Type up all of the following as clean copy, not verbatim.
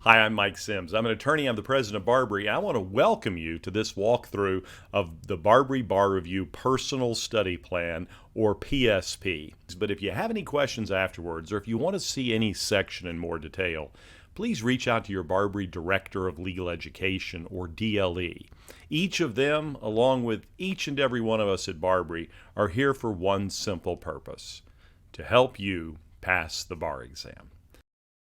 Hi, I'm Mike Sims. I'm an attorney. I'm the president of BARBRI. I want to welcome you to this walkthrough of the BARBRI Bar Review Personal Study Plan, or PSP. But if you have any questions afterwards, or if you want to see any section in more detail, please reach out to your BARBRI Director of Legal Education, or DLE. Each of them, along with each and every one of us at BARBRI, are here for one simple purpose: to help you pass the bar exam.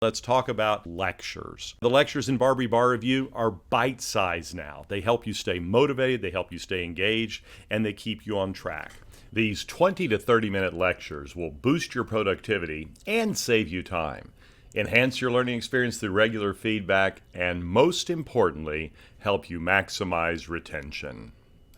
Let's talk about lectures. The lectures in BARBRI Bar Review are bite-sized now. They help you stay motivated, they help you stay engaged, and they keep you on track. These 20 to 30-minute lectures will boost your productivity and save you time, enhance your learning experience through regular feedback, and most importantly, help you maximize retention.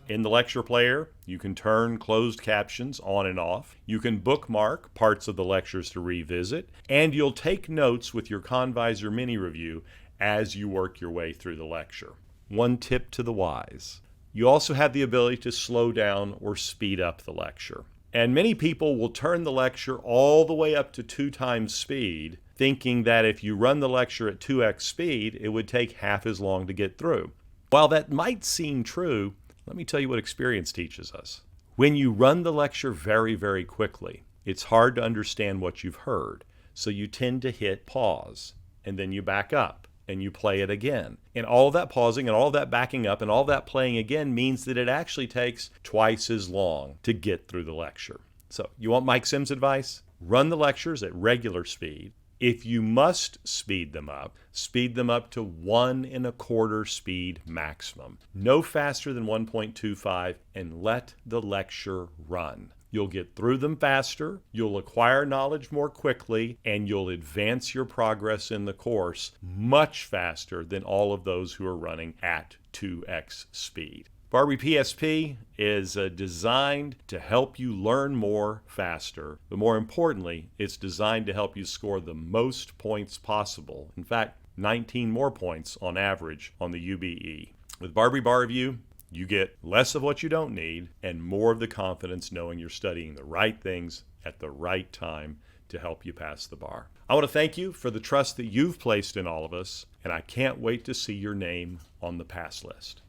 In the lecture player, you can turn closed captions on and off. You can bookmark parts of the lectures to revisit, and you'll take notes with your Convisor mini review as you work your way through the lecture. One tip to the wise: you also have the ability to slow down or speed up the lecture. And many people will turn the lecture all the way up to 2 times speed, thinking that if you run the lecture at 2x speed, it would take half as long to get through. While that might seem true, let me tell you what experience teaches us. When you run the lecture very, very quickly, it's hard to understand what you've heard. So you tend to hit pause, and then you back up, and you play it again. And all that pausing and all that backing up and all that playing again means that it actually takes twice as long to get through the lecture. So you want Mike Sims' advice? Run the lectures at regular speed. If you must speed them up to 1 1/4 speed maximum. No faster than 1.25, and let the lecture run. You'll get through them faster, you'll acquire knowledge more quickly, and you'll advance your progress in the course much faster than all of those who are running at 2x speed. BARBRI PSP is designed to help you learn more faster, but more importantly, it's designed to help you score the most points possible. In fact, 19 more points on average on the UBE. With BARBRI Bar Review, you get less of what you don't need and more of the confidence knowing you're studying the right things at the right time to help you pass the bar. I want to thank you for the trust that you've placed in all of us, and I can't wait to see your name on the pass list.